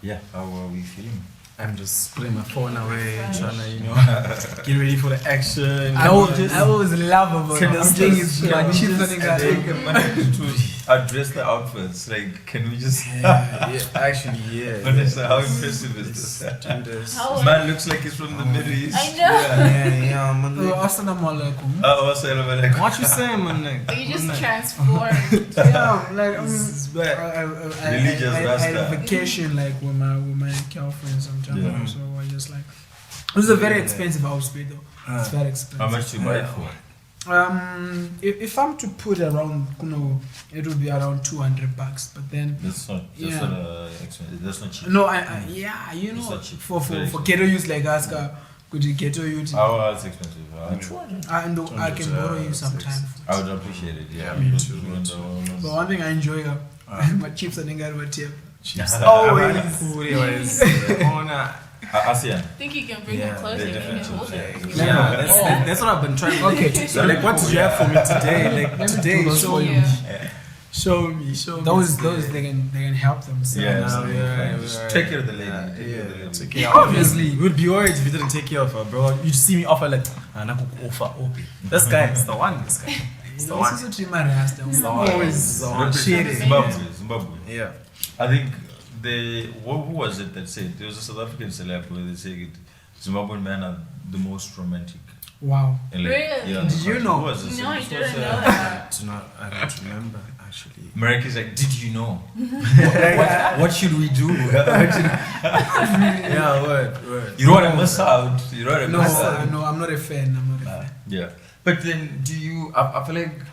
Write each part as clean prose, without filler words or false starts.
Yeah, how are we feeling? I'm just putting my phone away, trying to, get ready for the action. I always love about this thing is to address the outfits. Like, can we just? Actually, yeah. Vanessa, how impressive is this? Do this. Man looks like he's from the Middle East. I know. Yeah, man. Assalamu alaikum. Assalamu alaikum. What you saying, man? You just transformed. Yeah, like I Religious had a vacation like with my girlfriend sometime, so I just like it was a very expensive outfit though. It's very expensive. How much do you buy it for? If I'm to put around, it would be around $200. But then That's not expensive. That's not cheap. no, for ghetto use like us, could you ghetto use? Oh, that's expensive. I can borrow you sometime. I would appreciate it. Yeah, me too. But one thing I enjoy, my chips and I got tip. Always. ASEAN. I think you can bring it closer. You can hold it. Yeah, that's what I've been trying to do. Okay, So, like, what did you have for me today? Like, today, show me. Those they can help themselves. Take care of the lady. Take care. Obviously, we'd be worried if you didn't take care of her, bro. You'd see me offer like, offer. This guy is the one. This guy. It's the one. Zimbabwe. Yeah. I think who was it that said there was a South African celeb where they say Zimbabwean men are the most romantic. Wow. Really? Yeah, Did you know? No, I didn't know that. I don't remember actually. Meraki is like, did you know? what should we do? Yeah, word. You don't want to miss out. No, I'm not a fan. Yeah. But then I feel like,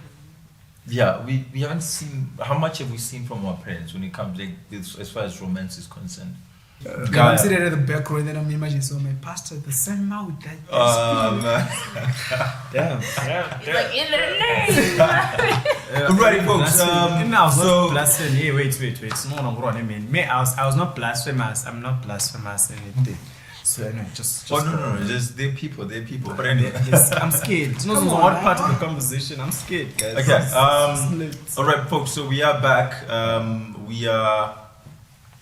we haven't seen, how much have we seen from our parents when it comes, like, as far as romance is concerned? I'm sitting at the back row and then I'm imagining, so my pastor, the same mouth that Damn. Like, in the name. Right, folks. I was not blasphemous. Yeah, wait. No, I mean, I was not blasphemous. I'm not blasphemous anything. So anyway, just no. Just they're people. But anyway, I'm scared. No, what part of the conversation? I'm scared, guys. Okay. All right, folks. So we are back. We are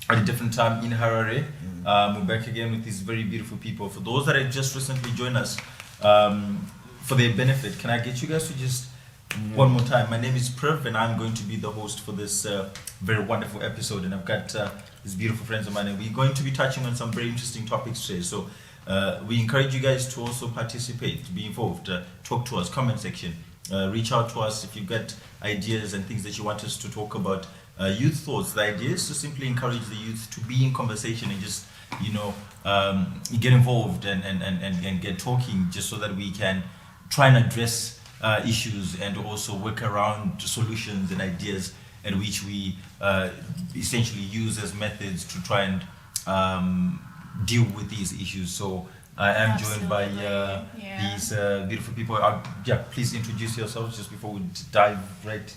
at a different time in Harare. We're back again with these very beautiful people. For those that have just recently joined us, for their benefit, can I get you guys to just one more time? My name is Prev, and I'm going to be the host for this very wonderful episode. And I've got these beautiful friends of mine, and we're going to be touching on some very interesting topics today. So we encourage you guys to also participate, to be involved, talk to us, comment section, reach out to us if you've got ideas and things that you want us to talk about. Youth thoughts. The idea is to simply encourage the youth to be in conversation and just get involved and get talking, just so that we can try and address issues and also work around solutions and ideas, and which we essentially use as methods to try and deal with these issues. So I am joined by these beautiful people. Please introduce yourselves just before we dive right.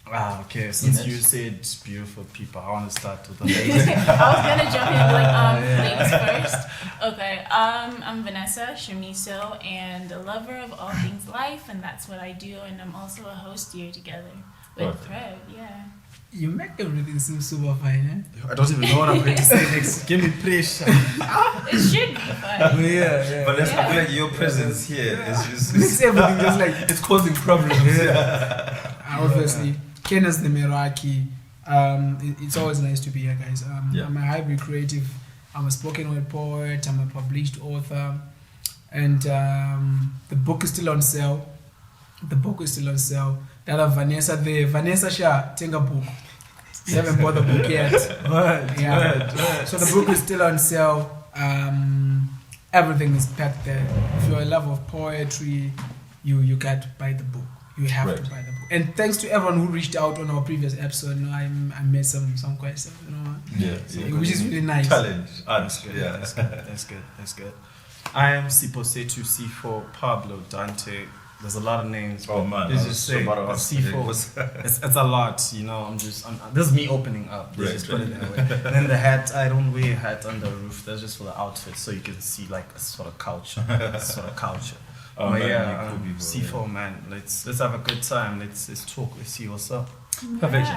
Okay. Since you said beautiful people, I want to start with the ladies. I was gonna jump in ladies first. Okay. I'm Vanessa Chinyenze and a lover of all things life, and that's what I do. And I'm also a host here together with Prev. Yeah. You make everything seem super fine, I don't even know what I'm going to say next. Give me pressure. It should be fun. But I feel like your presence here is just makes everything just like it's causing problems. Obviously, Kenias the Meraki. It's always nice to be here, guys. I'm a hybrid creative. I'm a spoken word poet. I'm a published author, and the book is still on sale. That of Vanessa Shah Tenga book. You haven't bought the book yet. So the book is still on sale. Everything is packed there. If you're a lover of poetry, you got to buy the book. You have to buy the book. And thanks to everyone who reached out on our previous episode. I made some questions. Which is really nice. Challenge. That's good. I am Siphosetu, C4, Pablo, Dante. There's a lot of names. Oh man, let's just say C4. It's a lot, this is me opening up. Let's just put it that way. And then the hat, I don't wear a hat on the roof. That's just for the outfit, so you can see like a sort of culture. Oh, but man, C4 man, let's have a good time. Let's talk. Let's see what's up. Perfect.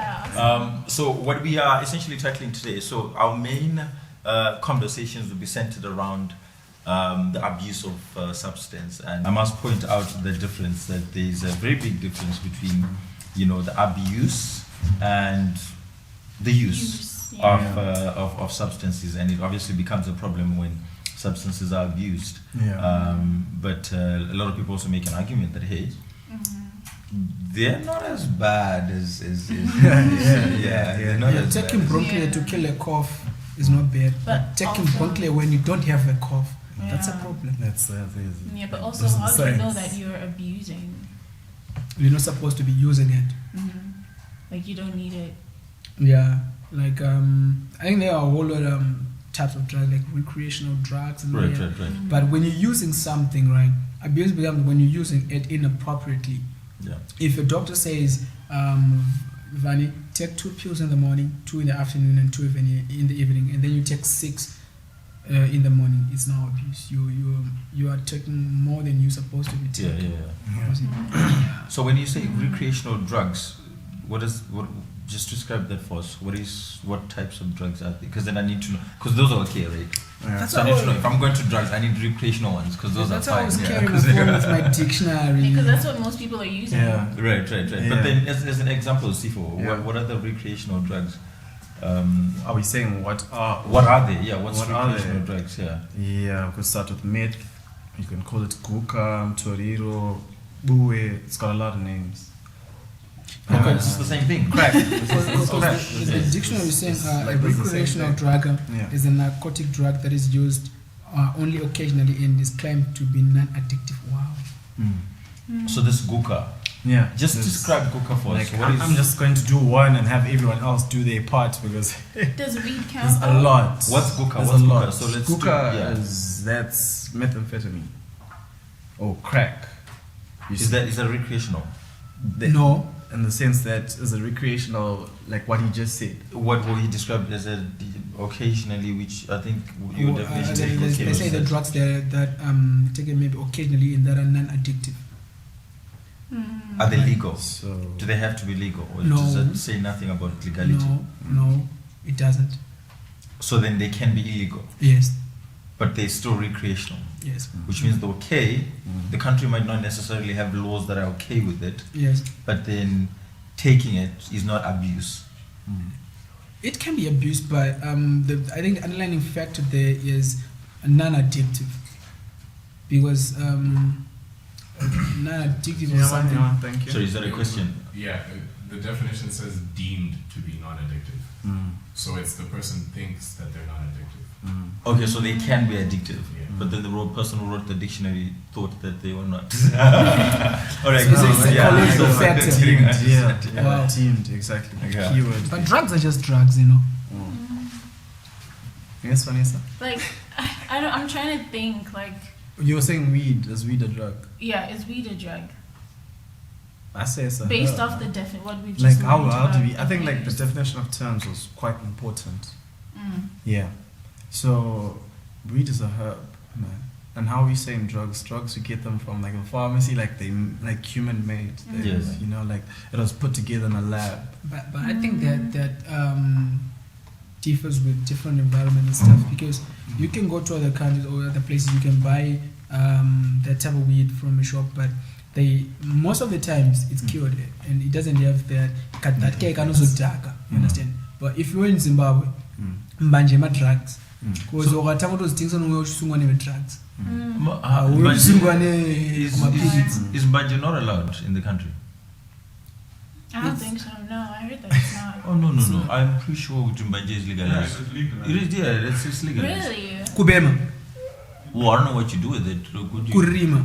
So what we are essentially tackling today. So our main conversations will be centered around the abuse of substance. And I must point out the difference, that there's a very big difference between, the abuse and the use of substances, and it obviously becomes a problem when substances are abused. But a lot of people also make an argument that, hey, they're not as bad as they're not as taking bad. broccoli to kill a cough is not bad, but taking broccoli when you don't have a cough, that's a problem. But also, how do you know that you're abusing? You're not supposed to be using it. Like, you don't need it. Yeah, like I think there are a whole lot of types of drugs, like recreational drugs, and Right. But when you're using something, right, abuse becomes when you're using it inappropriately. Yeah. If a doctor says, Vani, take 2 pills in the morning, 2 in the afternoon, and 2 in the evening, and then you take 6 in the morning, it's now abuse. You are taking more than you're supposed to be taking. So when you say recreational drugs, just describe that for us. What types of drugs are there? Because then I need to know, because those are okay, right? That's So I need to know, if I'm going to drugs, I need recreational ones, because those are fine. That's how I was carrying my phone with my dictionary. Because that's what most people are using. Right. But then, as an example, Sifo, what are the recreational drugs? Are we saying what are they? Yeah, what's what recreational are they? drugs? Yeah. Yeah, we could start with meth. You can call it kuka, toriro, bue. It's got a lot of names. Okay, it's the same thing. Crack. The dictionary is saying a recreational drug is a narcotic drug that is used only occasionally and is claimed to be non-addictive. Wow. So this guka. Yeah. Just describe guka for us. Like, I'm just going to do one and have everyone else do their part, because Does weed count? there's a lot. What's guka? There's What's a guka? lot. So let's Guka that's methamphetamine or crack. Is that recreational? No. In the sense that is a recreational, like what he just said. What will he describe as occasionally, which I think your definition is They say the drugs that taken maybe occasionally and that are non-addictive. Are they legal? So Do they have to be legal, or No. does it say nothing about legality? No, it doesn't. So then they can be illegal, Yes. but they're still recreational, Yes. which means the country might not necessarily have laws that are okay with it, Yes. but then taking it is not abuse. It can be abused, but I think the underlying factor there is non-addictive, because non-addictive is something. Thank you. So is that a question? Yeah, the definition says deemed to be non-addictive. So it's the person thinks that they're not addictive. Okay, so they can be addictive, Yeah. but then the person who wrote the dictionary thought that they were not. All right, So it's a psychological factor. Wow. Deemed, exactly. Okay. Keyword. But drugs are just drugs, you know. Yes, Vanessa. Like, I'm trying to think, like, You were saying weed. Is weed a drug? is weed a drug? I say it's a Based herb. off the what we've Like just how learned do about we? I think like the abuse. definition of terms was quite important. Yeah. So weed is a herb, man. And how are we saying drugs? Drugs you get them from like a pharmacy, like they like human made. Yes. You know, like it was put together in a lab. But I think that differs with different environment and stuff, because you can go to other countries or other places, you can buy that type of weed from a shop, but most of the times it's cured and it doesn't have that cake and also darker, you understand. But if you're in Zimbabwe, mbanje ma drugs, because ukatanga kutozitengesa nomwe uchisungwa neve drugs, uchisungwa nemapirits. Is Mbanje not allowed in the country? I don't think so. No, I heard that it's not. Oh no. I'm pretty sure Mbanje is legalized. It's legal. It is, yeah. It's legalized. Really? Kubema, Well, I don't know what you do with it. Could you? kurima.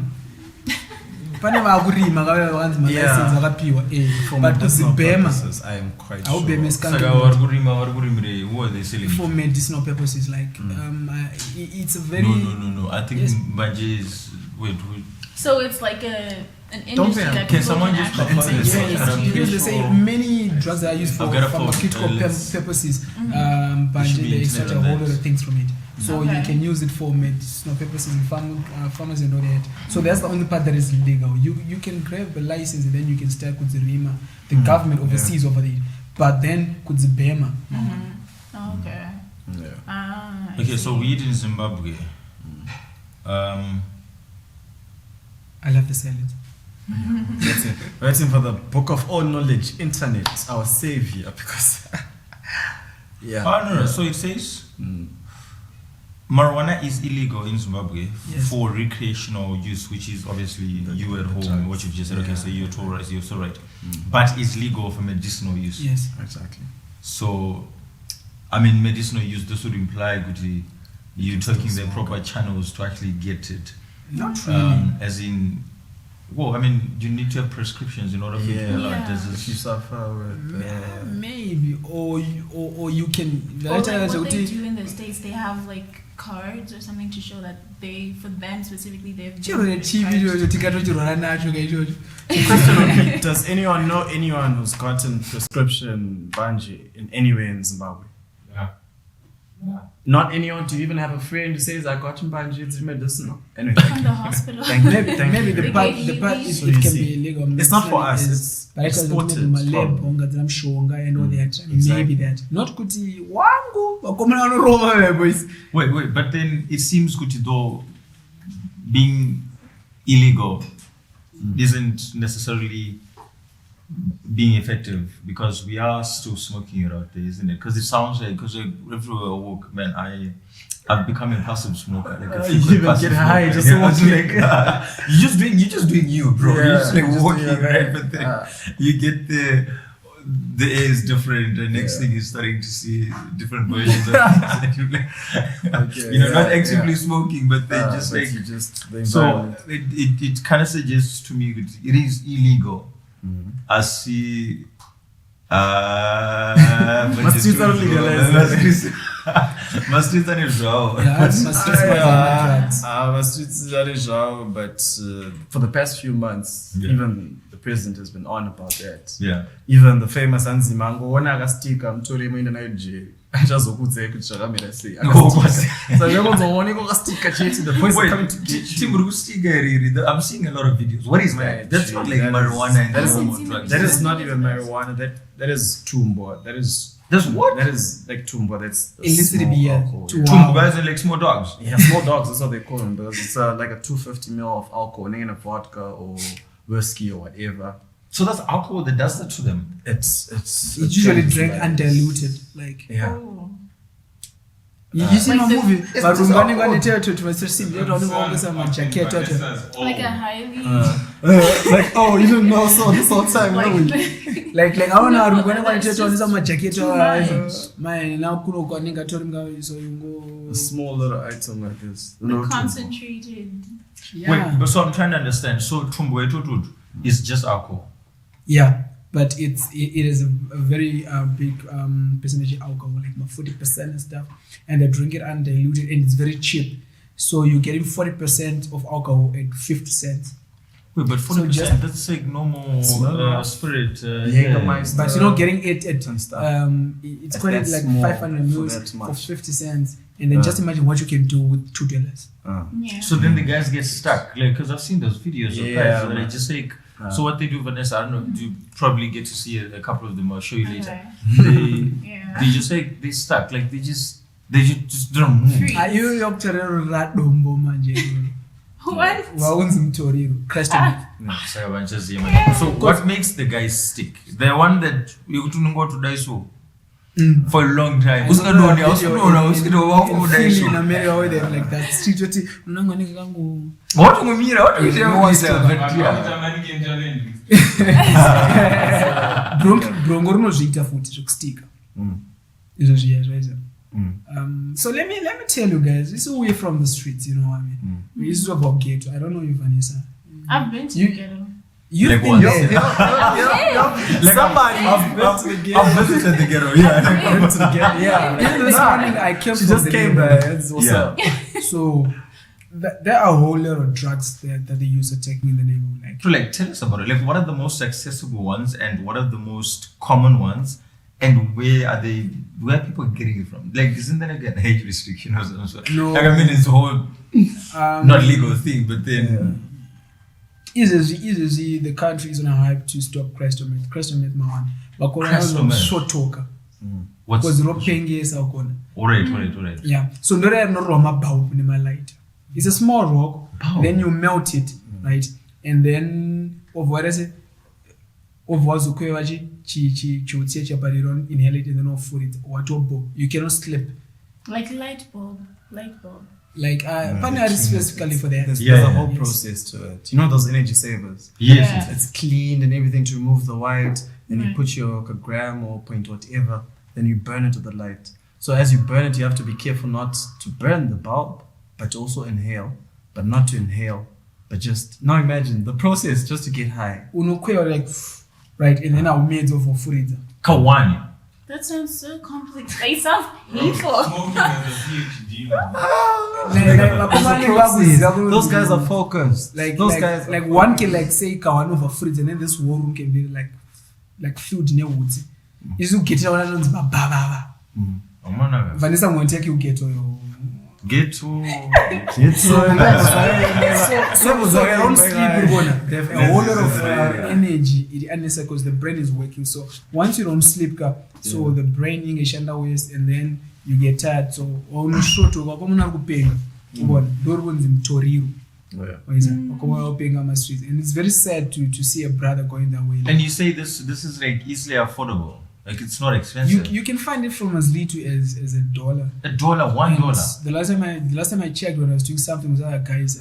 Pane vakurima vanzi malicense vakapiwa, For but medicinal kuzibhema purposes, I am quite aubheme sure. Saka varikurimire, who are they selling? for medicinal purposes, like it's a very No. I think Yes. Mbanje is So it's like an Don't industry be- that can people someone can just actually confirm take this? serious I'm use. because they say sure. many drugs that are used for I've got a phone. pharmaceutical Let's- purposes, There should but be they extract a internet on whole that. lot of things from it. So Okay. you can use it for medicinal purposes in pharmacy and all that. So that's the only part that is legal. You can grab a license and then you can start kuzirima. The government oversees over it. But then kuzibema. Okay. Yeah. I Okay, so see. weed in Zimbabwe. I love the silence. Waiting for the book of all knowledge, internet, our savior, because no. So it says marijuana is illegal in Zimbabwe for recreational use, which is obviously you at home, what you've just said. Okay, so you're so right. But it's legal for medicinal use. Yes, exactly. So, I mean, medicinal use, this would imply you're taking the proper channels to actually get it. not really. As in, well, I mean, you need to have prescriptions in order for you to allow it. Does If you this? suffer with Maybe, or you can. Or like what they do in the States, they have like cards or something to show that for them specifically, they've been prescribed. Does anyone know anyone who's gotten prescription bungee in anywhere in Zimbabwe? Yeah. Not anyone to even have a friend who says, I got bungee, it's medicinal. Anyway, From the hospital. Maybe They the part gave is you. it So can you be see, illegal. it's not for us, Is- it's but it's exported my lab from- I'm showing and all that. Exactly. Maybe that. Not kuti wangu wakomana vanorova boys. Wait, but then it seems good though being illegal isn't necessarily being effective, because we are still smoking it out there, isn't it? Because it sounds like, because everywhere I walk, man, I've become a passive smoker. Like a You frequent even passive get high smoker. just Yeah, walking. like, you're just doing you, bro. Yeah, you're just like just walking, doing right? that. But then you get the air is different. The next thing is starting to see different versions of things. And you're like, Okay, not actively smoking, but then just but like. you just the So environment. it kind of suggests to me that it is illegal. I see. Mas streets are legalized. Mas streets are legal. Yeah, it's my drugs. Mas streets are legal, but for the past few months, even the president has been on about that. Yeah. Even the famous Anzimango, when I got stick, I'm told him in the night jail. I just would say, could Shagamira say. So you're going to want to go stick a chase, the voice is coming to get you. I'm seeing a lot of videos. What is that? That's not like marijuana and normal drugs. That is not even marijuana. That is tumbo. That's what? That is like tumbo. That's Illicit small beer. alcohol. Wow. Tumbo guys are like small dogs. Yeah, small dogs. That's what they call them. Because it's like a 250 ml of alcohol, in a vodka or whiskey or whatever. So that's alcohol that does that to them. It's usually drank undiluted. Like Yeah. Oh. you see Like my the- movie, it's but just running alcohol. on the theater to see they don't know some jacket. Like a highly Like oh, you don't know so this whole time. like Like I want to run on the theater on some jacket. too much. Man, now kuno kwa ninga tori mga so you go. a small little item like this. concentrated. Yeah. Wait, but so I'm trying to understand. So tumbo is just alcohol. Yeah, but it is a very big percentage of alcohol, like 40% and stuff, and they drink it undiluted, and it's very cheap. So you're getting 40% of alcohol at 50 cents. Wait, but 40%, just- that's like normal spirit. Jägermeister. But you're not getting it at and stuff. it's At quite that like small, 500 for mils that for much. 50 cents, and then just imagine what you can do with $2. Yeah. So then the guys get stuck, like, because I've seen those videos of Yeah, guys that man. are just like, so what they do, Vanessa, I don't know, you probably get to see a couple of them, I'll show you later. Okay. They, Yeah. they just like, they stuck, like they just don't move. Freeze. Are you yokutorero radombo manje? What? Waunzi mutoriro. Christ. No, sorry, I'm just saying, man. So what makes the guys stick? The one that you go to die so for a long time. In America where they have like that street unangonika kangu. What Brongo rinozviita futi zvekustika. Izvo zviya zvaizvo. So let me tell you guys, this is away from the streets, you know what I mean? This is about ghetto. I don't know you, Vanessa. I've been to You- the ghetto. You've Like been what? there. Somebody I've visited the ghetto, yeah. Yeah. Even this morning I came She from just the came neighborhood. there. What's Yeah. up? So there are a whole lot of drugs that they use to take in the neighborhood. Like So like, tell us about it. Like, what are the most accessible ones and what are the most common ones? And where are people getting it from? Like, isn't there like an age restriction or something? No. Like, I mean, it's a whole not legal thing, but then easy the country is on a hype to stop crystal meth man. Crystal meth. Short talker. What's because rope pengesa ukona. Alright. Yeah. So ndore no roma bau in my light. It's a small rock. Then you melt it, right? And then inhale it and then off it. You cannot slip. Like light bulb. Like Pana is specifically for that. There's a whole process to it. You know those energy savers? Yes. Yeah. It's cleaned and everything to remove the white. Then you put your gram or point whatever. Then you burn it with the light. So as you burn it, you have to be careful not to burn the bulb, but to also inhale. But not to inhale. But just now imagine the process just to get high. Like right, and then I'll made over Furida. Kawani. That sounds so complex. They sound painful. Smoking as a PhD. Those guys are focused. Those guys like one can like say kawan over fridge and then this war room can be like filled near woods. You get it on baba. Vanessa won't take you get to so don't sleep. They have a whole lot of energy because the brain is working. So once you don't sleep, so the brain English waste and then you get tired. So on show to go and it's very sad to see a brother going that way. And you say this is like easily affordable. Like it's not expensive. You can find it from as little as $1. $1. The last time I checked when I was doing something with other guys,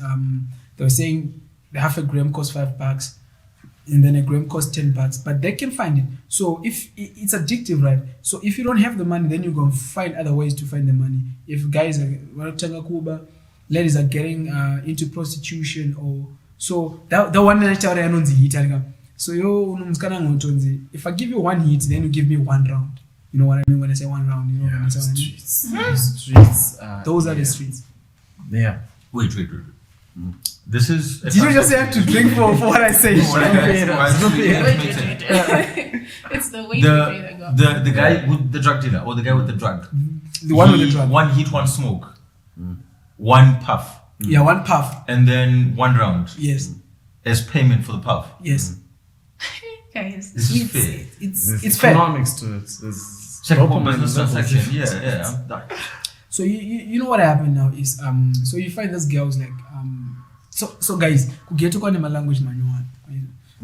they were saying half a gram costs $5, and then a gram costs $10. But they can find it. So if it's addictive, right? So if you don't have the money, then you're gonna find other ways to find the money. If guys are ladies are getting into prostitution or so that one that so if I give you one hit, then you give me one round. You know what I mean when I say one round? You know what I mean? Streets. Those are the streets. Yeah. Wait. This is. Did you just have to drink for what I say? It's the way the guy with the drug dealer or the guy with the drug. The one with the drug. One hit, one smoke. One puff. Yeah, one puff. And then one round. Yes. As payment for the puff. Yes. Guys, this is fair. It's fair. Economics to it. Check open business transaction. Yeah. I'm done. So you know what happened now is so you find those girls like so guys kugeto kwa nema language manual.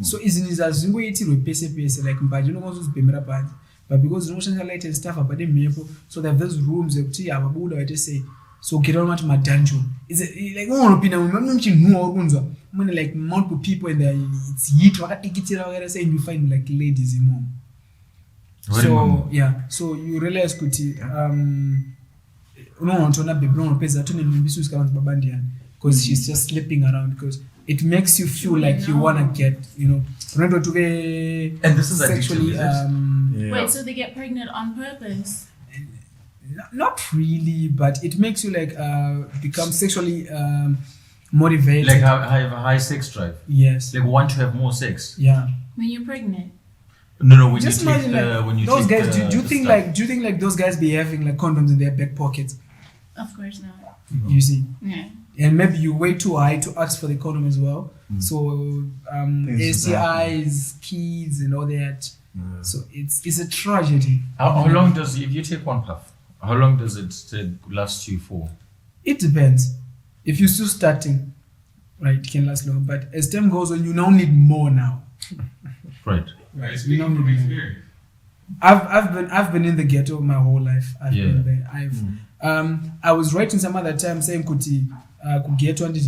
So iziniza zingoyitirwe pese like mbaje nokuzibhemera phansi. But because unoshandisa light and stuff about them so they have those rooms ekuthi ababuda bathi say so get on my dungeon. Is it like like multiple people and it's heat and you find like ladies in mom. So yeah, so you realize because she's just slipping around because it makes you feel like you wanna get, and this is sexually Wait, so they get pregnant on purpose? Not really, but it makes you like become sexually motivated. Like have a high sex drive. Yes. Like want to have more sex. Yeah. When you're pregnant. No. When just you take imagine when you those take guys. Do you think like those guys be having like condoms in their back pockets? Of course not. You see. Yeah. And maybe you way too high to ask for the condom as well. So STIs, kids, and all that. So it's a tragedy. How long does if you take one puff? How long does it last you for? It depends. If you're still starting, right, it can last long. But as time goes on, you now need more now. Right. Speaking from experience. I've been in the ghetto my whole life. I've been there. I was writing some other time saying kuti ghetto and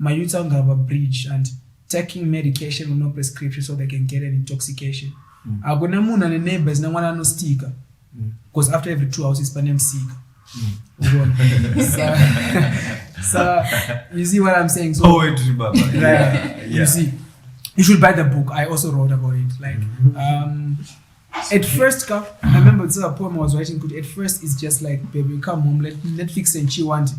my youth have a bridge and taking medication with no prescription so they can get an intoxication. I go na muna ne neighbors na wana no sticker. Because after every 2 hours, it's by name sick. So you see what I'm saying? So, Poetry, Baba. You see, you should buy the book. I also wrote about it. Like, at first, I remember it's a poem I was writing. At first, it's just like, baby, come home, Netflix and chill want.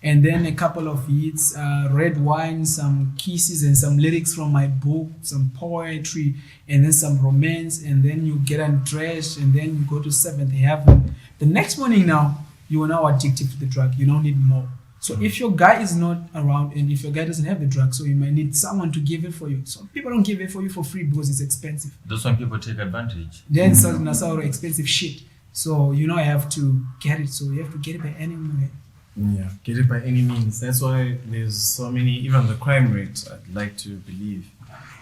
And then a couple of hits, red wine, some kisses, and some lyrics from my book, some poetry, and then some romance, and then you get undressed, and then you go to seventh heaven. The next morning now, you are now addicted to the drug. You now need more. So if your guy is not around, and if your guy doesn't have the drug, so you might need someone to give it for you. So people don't give it for you for free because it's expensive. That's when people take advantage. Then some expensive shit. So you know I have to get it. So you have to get it by any way. Yeah, get it by any means. That's why there's so many, even the crime rate, I'd like to believe.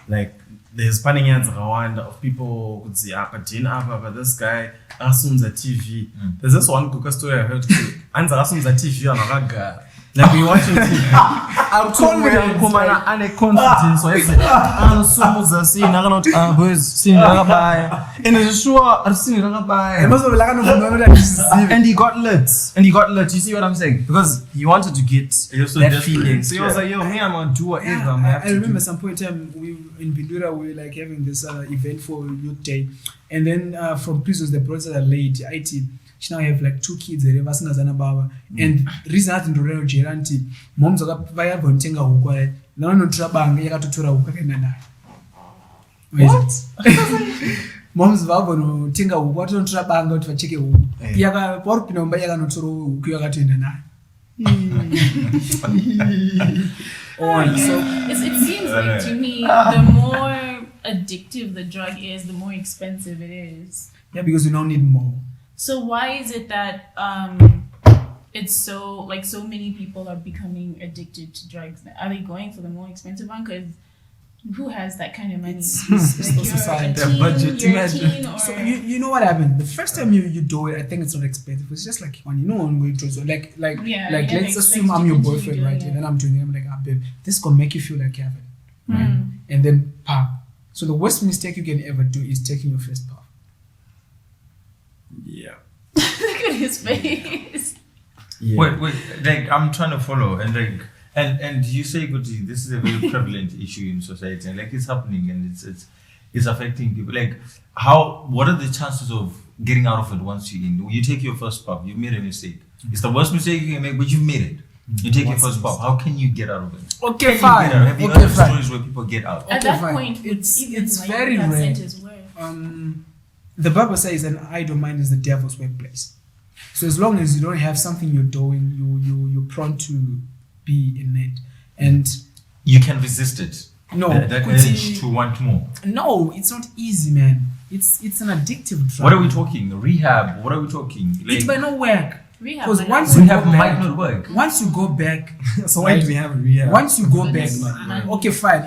Like, there's Panians Rwanda of people who say, but this guy assumes a TV. There's this one Kuka story I heard, and assumes a TV on a guy. Like, we watching TV. I'm confident. I'm confident. So I said, I'm so seeing, I'm not boys, seeing, and it's sure, I've seen it. And he got lit. You see what I'm saying? Because he wanted to get that feeling. So he was like, yo, me, I'm gonna do whatever. I remember some point in time, we in Bindura, we were like having this event for Youth Day. And then from prisons, they brought us a lady, IT. She now have like 2 kids, and reason I didn't know Geranti, moms are via Bontinga Hukwa, no Trabang, Yakatura Hukana. What? Moms Vavon, Tinga, what on Trabang got for chicken? Yaga, Porpino, Bayano Turu, Kuyaka in the night. So it seems like to me, the more addictive the drug is, the more expensive it is. Yeah, because you now need more. So why is it that it's so many people are becoming addicted to drugs? Are they going for the more expensive one? Because who has that kind of money? It's the society. So you know what happened? The first time you do it, I think it's not expensive. It's just like when you know I'm going through. So like let's assume I'm your boyfriend, right? And then I'm doing it. I'm like, babe, this gonna make you feel like heaven, right? And then pop. So the worst mistake you can ever do is taking your first puff. Yeah. Look at his face. Yeah. Wait, like I'm trying to follow, and like and you say, Guti, this is a very prevalent issue in society, and like it's happening, and it's affecting people. Like, what are the chances of getting out of it once you're in? You take your first puff, you've made a mistake. It's the worst mistake you can make, but you've made it. You take your first puff. How can you get out of it? Okay, fine. Have you heard stories where people get out? At that point, it's very rare. The Bible says an idle mind is the devil's workplace. So as long as you don't have something you're doing, you're prone to be in it, and you can resist it. No, that urge to want more. No, it's not easy, man. It's an addictive drug. What are we talking? Rehab? What are we talking? Like, it might not work. Because once you go back, might not work. Once you go back, so why do we have rehab? Once you go back, okay, fine.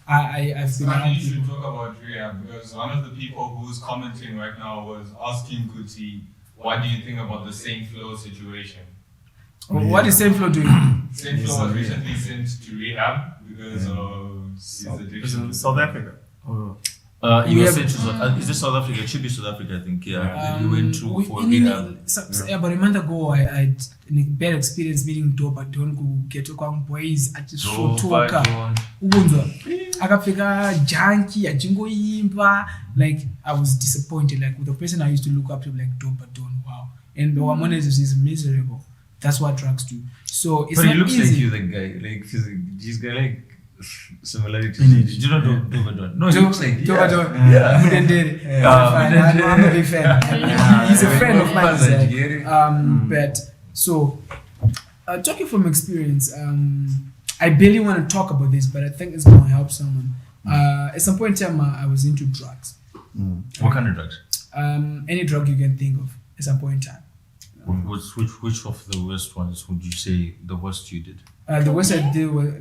I've been. I think you should talk about rehab because one of the people who's commenting right now was asking Kuti, what do you think about the Saint Flo situation? What is Saint Flo doing? Saint Flo was recently sent to rehab because of his addiction. South Africa. He was sent to is this South Africa? It should be South Africa, I think. Yeah, he went through for rehab. About a month ago, I had a bad experience meeting Dopa Don get boys at the show talker. Akapfeka junkie, ajingoimba. Like I was disappointed. Like with the person I used to look up to, like Dopa Don. Wow, and the one is miserable. That's what drugs do. So it's but not he looks easy. like you, the guy. Like he's got like similarities. Did you not do Dopa? No, he looks like Dopa. Yeah. I'm a big fan. He's a friend of mine. But so talking from experience, I barely want to talk about this, but I think it's going to help someone. At some point in time, I was into drugs. What kind of drugs? Any drug you can think of at some point in time. Which of the worst ones would you say the worst you did? The worst I did was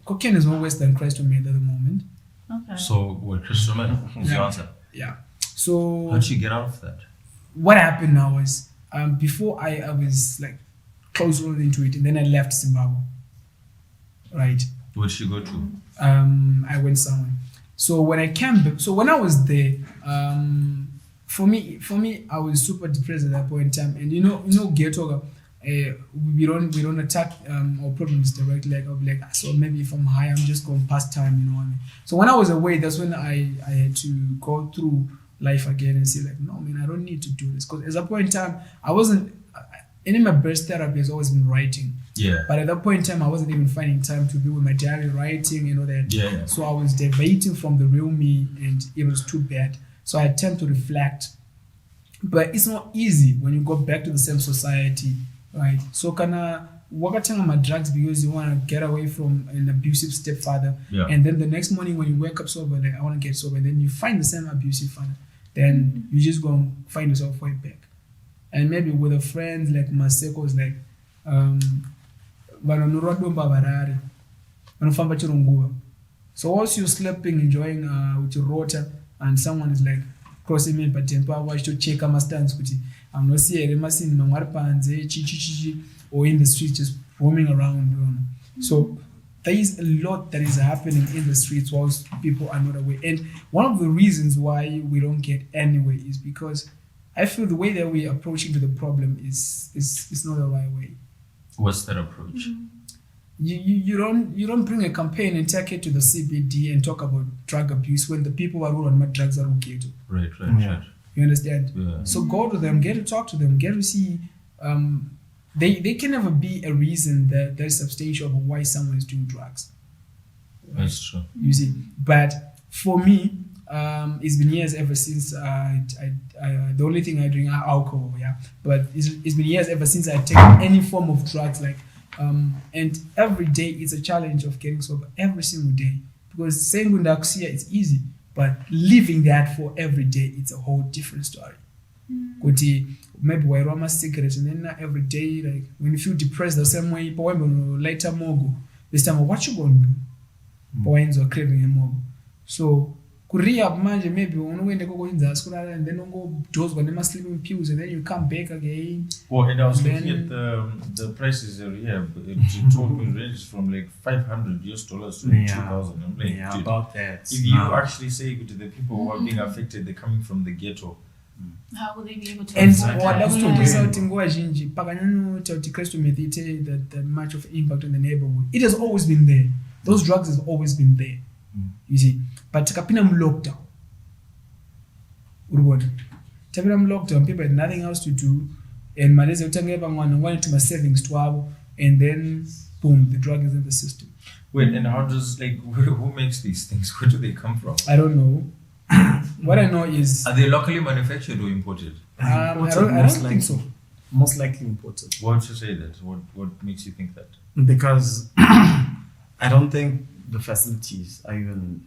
cocaine is more worse than crystal meth at the moment. Okay. So what crystal meth is the answer? Yeah. So how did you get out of that? What happened now was before I was like close into it, and then I left Zimbabwe. Right. Where did you go to? I went somewhere. So when I came back, so when I was there, for me, I was super depressed at that point in time. And you know, ghetto, we don't attack our problems directly. Like I'll be like, so maybe if I'm high, I'm just going past time. You know what I mean? So when I was away, that's when I had to go through life again and say like, no, man, I don't need to do this. Because at that point in time, I wasn't. Any of my best therapy has always been writing. Yeah. But at that point in time, I wasn't even finding time to be with my diary writing, you know that. Yeah. So I was deviating from the real me, and it was too bad. So I had time to reflect. But it's not easy when you go back to the same society, right? So kana working on my drugs because you want to get away from an abusive stepfather. Yeah. And then the next morning when you wake up sober, like I want to get sober, and then you find the same abusive father. then you just go and find yourself way back. And maybe with a friend like Maseko's like so whilst you're sleeping, enjoying with your rota, and someone is like crossing me but temper watch to check my stance, I'm not seeing or in the streets just roaming around. So there is a lot that is happening in the streets whilst people are not aware. And one of the reasons why we don't get anywhere is because I feel the way that we're approaching to the problem is not the right way. What's that approach? You don't bring a campaign and take it to the CBD and talk about drug abuse when the people are on my drugs are okay too. Right. You understand? Yeah. So go to them, get to talk to them, get to see. They can never be a reason that there's substantial of why someone is doing drugs. That's true. You see, but for me, it's been years ever since the only thing I drink are alcohol, but it's been years ever since I take any form of drugs, like and every day it's a challenge of getting sober every single day, because saying Gundakusia is easy, but living that for every day, it's a whole different story. Maybe why roma cigarettes and then every day, like when you feel depressed the same way, but when later mogo, this time what you gonna do? Points or craving a mogo. So Rehab manje maybe unoende kokuinza school and then go dose when them sleeping pills and then you come back again. Well, and I was looking at the prices of Rehab. It told me ranges from like $500 to $2,000. I'm like, dude, about that. If you actually say to the people who are being affected, they're coming from the ghetto. How will they be able to? And afford what that? happens out in Goajinji, Paganano Christ medite that much of impact on the neighborhood. It has always been there. Those drugs have always been there. You see. But Tapinam lockdown. Tapinam lockdown, people had nothing else to do, and Malaysia went to my savings to have, and then boom, the drug is in the system. Wait, and how does who makes these things? Where do they come from? I don't know. What I know is, are they locally manufactured or imported? I don't think so. Most likely imported. Why would you say that? What makes you think that? Because I don't think the facilities are even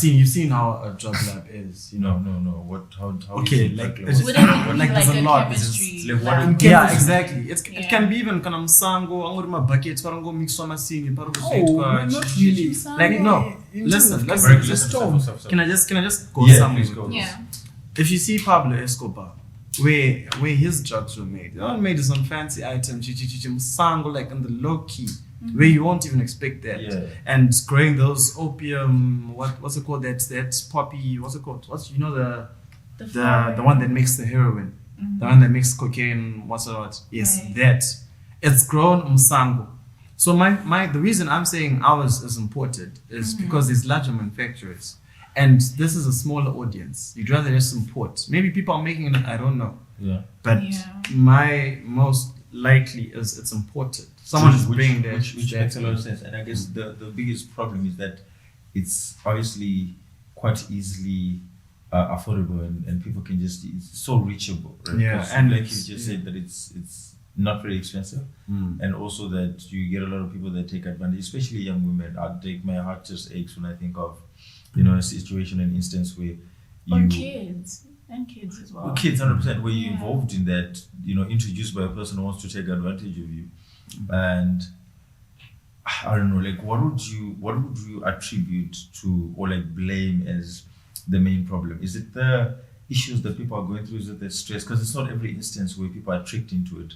you've seen how a drug lab is, you know. No. How okay, is like it Would it be like like there's a a lot. chemistry Like what lab? Yeah, exactly. It can be even kana msango angorima buckets parango mix on masingi not really. like no. Listen, Can I just go somewhere? Yeah. If you see Pablo Escobar, where his drugs were made, they weren't made some fancy item, msango, like on the low key. Where you won't even expect that, and growing those opium, what's it called? That poppy, what's it called? The one that makes the heroin, the one that makes cocaine, what's it called? Yes, right. That it's grown msango. So the reason I'm saying ours is imported is because there's larger manufacturers, and this is a smaller audience. You'd rather just import. Maybe people are making it. I don't know. Yeah. But my most likely is it's imported. Someone is bringing that. Which makes a lot of sense. And I guess the biggest problem is that it's obviously quite easily affordable and people can just, it's so reachable. Right? Yeah. And like you just said that it's not very expensive. And also that you get a lot of people that take advantage, especially young women. My heart just aches when I think of, a situation, an instance where Or kids. And kids as well. Kids, 100%, where you're involved in that, introduced by a person who wants to take advantage of you. And I don't know, what would you attribute to or blame as the main problem? Is it the issues that people are going through? Is it the stress? Because it's not every instance where people are tricked into it,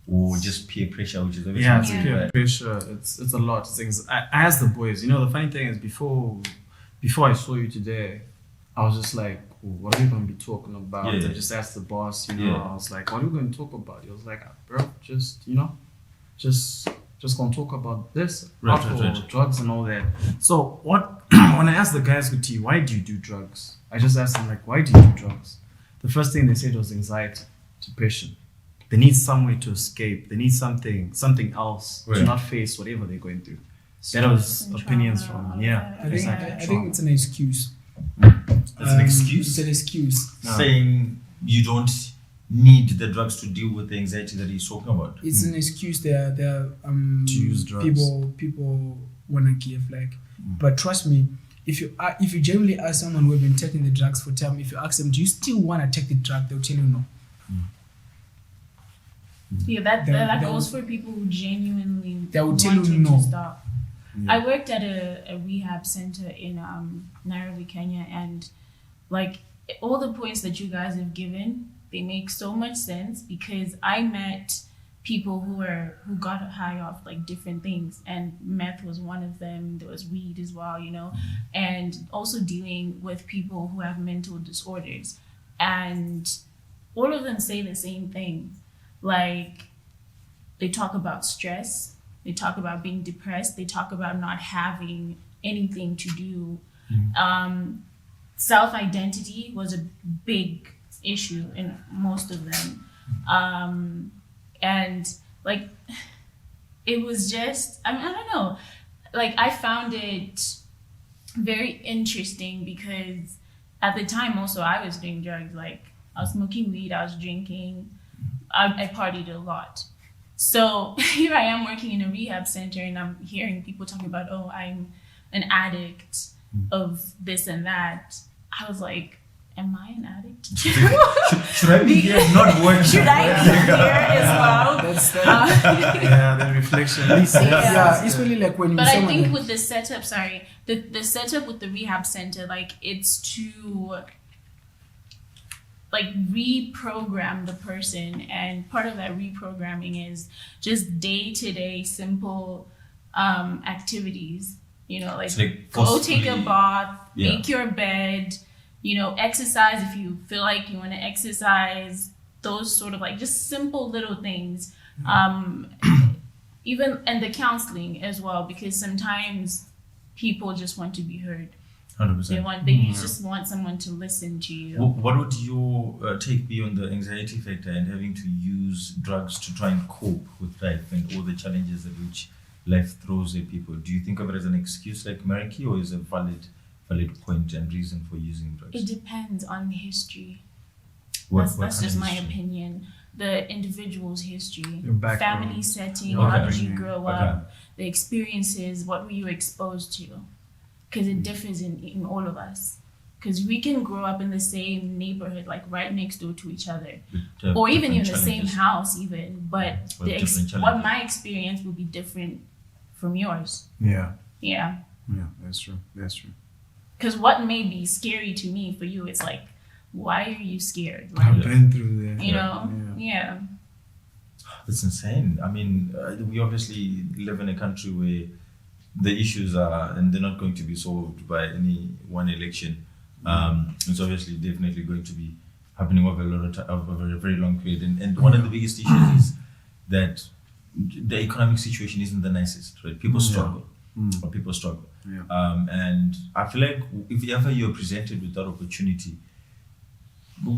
or just peer pressure, which is everything. Peer pressure. It's a lot of things. I asked the boys. The funny thing is, before I saw you today, I was just like, what are we going to be talking about? I just asked the boss, I was like, what are we going to talk about? He was like, bro, just going to talk about this, alcohol, drugs and all that. So when I asked the guys, why do you do drugs? I just asked them, why do you do drugs? The first thing they said was anxiety, depression. They need somewhere to escape. They need something else to not face whatever they're going through. That was opinions from, I think it's an excuse. It's an excuse? It's an excuse. Saying you don't need the drugs to deal with the anxiety that he's talking about. It's an excuse there to use drugs. People want to give but trust me, if you generally ask someone who have been taking the drugs for time, if you ask them, do you still want to take the drug, they'll tell you no. Yeah, that goes for people who genuinely they will tell you wanted no. to stop. Yeah. I worked at a rehab center in Nairobi, Kenya, and like all the points that you guys have given, they make so much sense because I met people who got high off like different things, and meth was one of them. There was weed as well, you know, and also dealing with people who have mental disorders, and all of them say the same thing. Like, they talk about stress, they talk about being depressed, they talk about not having anything to do. Self-identity was a big issue in most of them. And like, it was just, I don't know, like I found it very interesting because at the time also I was doing drugs. Like, I was smoking weed, I was drinking, I partied a lot. So here I am working in a rehab center and I'm hearing people talking about, oh, I'm an addict of this and that. I was like, am I an addict? Should I be here not working? Should I be here as well? That's Yeah, the reflection. yeah, it's really like when you. But I think with the setup, the setup with the rehab center, like it's to like reprogram the person, and part of that reprogramming is just day-to-day simple activities, you know, like go take a bath, make your bed, you know, exercise if you feel like you want to exercise, those sort of like just simple little things. Even, and the counseling as well, because sometimes people just want to be heard. 100%. They just want someone to listen to you. What would your take be on the anxiety factor and having to use drugs to try and cope with life and all the challenges that which life throws at people? Do you think of it as an excuse like Meraki, or is it a valid point and reason for using drugs? It depends on the history. What That's just my history? opinion. The individual's history, Your background. family setting, Okay. how did you grow Okay. up, the experiences, what were you exposed to? Because it differs in all of us. Because we can grow up in the same neighborhood, like right next door to each other, With, or even in different the same challenges. house, even. But With different what challenges. my experience will be different from yours. Yeah, Yeah. that's true. That's true. Because what may be scary to me, for you, it's like, why are you scared? I've Like, been through that. you know? Yeah. Yeah. It's insane. I mean, we obviously live in a country where the issues are, and they're not going to be solved by any one election. It's obviously definitely going to be happening over over a very long period. And one of the biggest issues is that the economic situation isn't the nicest, right? People struggle, or people struggle. Yeah. And I feel like if ever you're presented with that opportunity,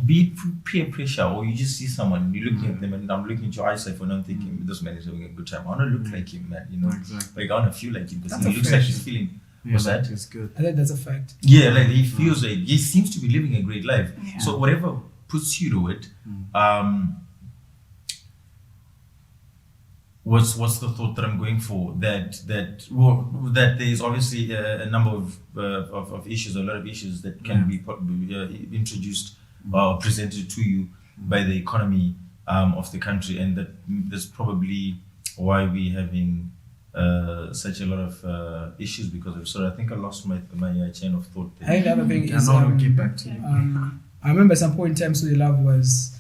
be it peer pressure, or you just see someone and you're looking at them, and I'm looking at your eyesight and I'm thinking, this man is having a good time. I want to look like him, man. You know, Exactly. like I want to feel like him because That's he a looks fact. like he's feeling. Yeah, What's that? It's good. I think that's a fact. Yeah, like he feels like he seems to be living a great life. Yeah. So whatever puts you to it, what's the thought that I'm going for? That there's obviously a number of issues, a lot of issues that can be introduced or presented to you by the economy of the country, and that's probably why we're having such a lot of issues because of. So I think I lost my chain of thought there. I think the other thing is, I'll get back to you. I remember some point in time, So Love was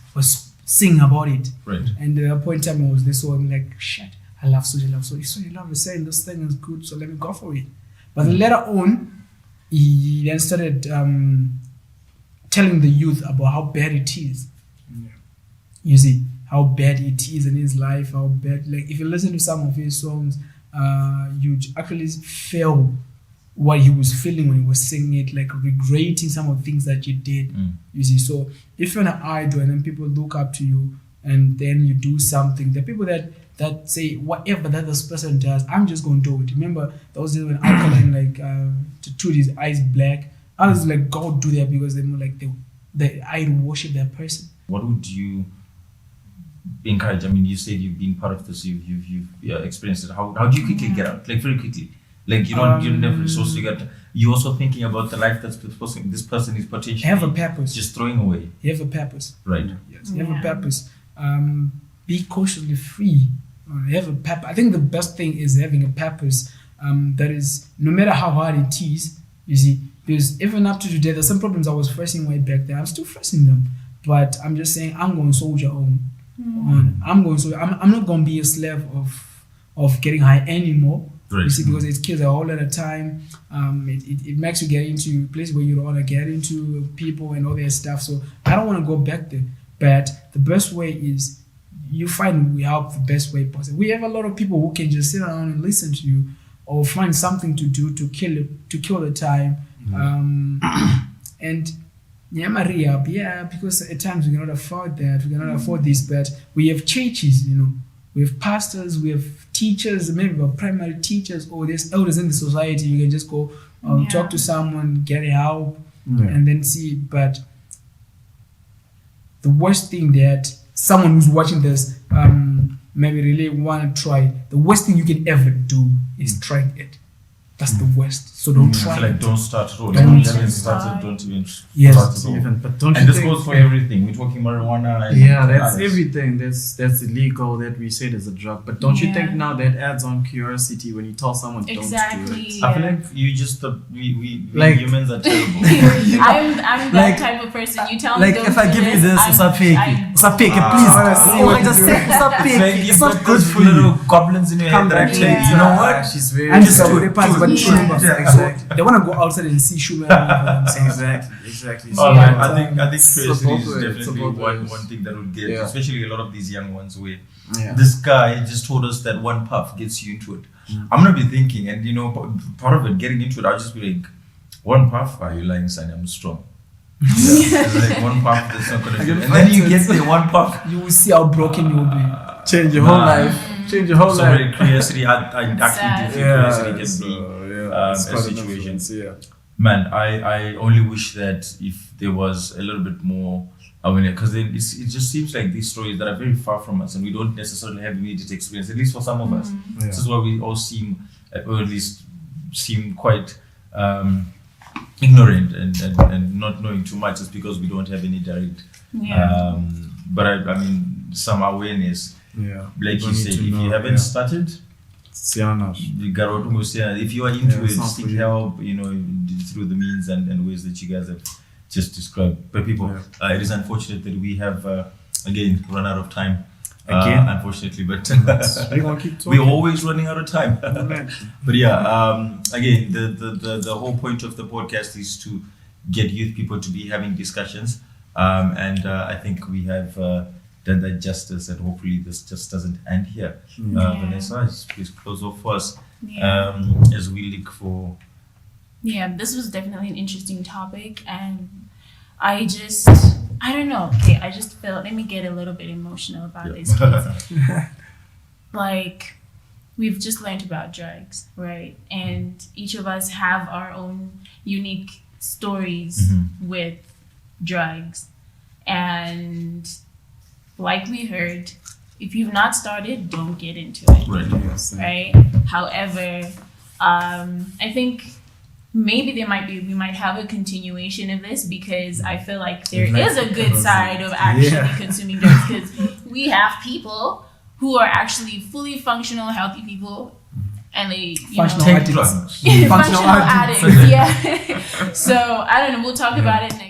singing about it. Right. And at that point in time, I was this one like, shit, I love Suji Love. So Suji Love is saying this thing is good, so let me go for it. But then later on, he then started telling the youth about how bad it is. Yeah. You see, how bad it is in his life, how bad, like if you listen to some of his songs, you actually feel what he was feeling when he was singing it, like regretting some of the things that you did. You see, so if you're an idol and then people look up to you and then you do something, the people that say whatever that this person does, I'm just going to do it. Remember those days when Alkaline like tattooed his eyes black, others like go do that because they're more like they idol worship that person. What would you encourage? I mean, you said you've been part of this, you've experienced it. How do you quickly get out? Like very quickly. Like you don't have resources to get. you're also thinking about the life that this person is potentially Have a purpose. just throwing away. You have a purpose. Right. Yes, you have a purpose. Be cautiously free. Have a purpose. I think the best thing is having a purpose that is, no matter how hard it is, you see, because even up to today, there's some problems I was facing way back then. I'm still facing them. But I'm just saying, I'm going to soldier on. I'm not going to be a slave of getting high anymore. Right. You see, because it kills a whole lot of time. It makes you get into places where you don't want to get into, people and all that stuff. So I don't want to go back there. But the best way is you find we help the best way possible. We have a lot of people who can just sit around and listen to you, or find something to do to kill the time. And my rehab, because at times we cannot afford that, we cannot afford this, but we have churches, we have pastors, we have teachers, maybe primary teachers, or there's elders in the society. You can just go talk to someone, get help, and then see. But the worst thing that someone who's watching this maybe really want to try, the worst thing you can ever do is try it. That's the worst. So don't try. Like, don't start at all. Don't Don't start. even start. Don't even Yes. start at all. Even, but don't And you this think, goes for everything. We're talking marijuana. And that's others. everything. That's illegal that we said is a drug. But don't you think now that adds on curiosity when you tell someone don't do Exactly. it? I feel like you just we Like- humans are terrible. I'm that Like- type of person. You tell me Like don't if I do give you this, I'm- usapeke, I- please. I Just say It's like usapeke. you've It's not got good those for you. little goblins in your head that are back. saying, Yeah. you know what? She's very. And Just so do it. they pass, but Yeah. Exactly. they want to go outside and see Shumer for themselves. Exactly. Oh, Yeah. man, I think curiosity is both ways, definitely both ways. one thing that would get, Yeah. especially a lot of these young ones. Where Yeah. this guy just told us that one puff gets you into it. I'm gonna be thinking, and part of it getting into it, I'll just be like, one puff, are you lying, son? I'm strong. Yeah, it's like one puff, that's not gonna do it. And then you get the one puff. You will see how broken you will be. Change your whole Nah. life. Change your whole So life. really, curiosity, I actually do think curiosity can be it's a quite an situation. influence, yeah. Man, I only wish that if there was a little bit more awareness, because it just seems like these stories that are very far from us and we don't necessarily have immediate experience, at least for some of us. Yeah. This is why we all seem, or at least seem quite ignorant and not knowing too much, is because we don't have any direct, but I mean, some awareness. Yeah. Like People you need said, to if know, you haven't started, if you are into Yeah, it, it's not seek for you. help, through the means and ways that you guys have just described. But people, it is unfortunate that we have, again, run out of time. Again? Unfortunately, but We're gonna keep talking. we're always running out of time. Imagine. But yeah, again, the whole point of the podcast is to get youth people to be having discussions. And I think we have done that justice, and hopefully this just doesn't end here. Vanessa, please close off for us as we look for. Yeah, this was definitely an interesting topic, and I don't know. Okay, I just felt, let me get a little bit emotional about this case. Like, we've just learned about drugs, right? And each of us have our own unique stories with drugs. And like we heard, if you've not started, don't get into it. Right? However, I think maybe we might have a continuation of this, because I feel like there is a good side of actually consuming drugs, because we have people who are actually fully functional, healthy people, and they Functional Take addicts. drugs. functional addicts. Yeah. So I don't know. We'll talk about it next.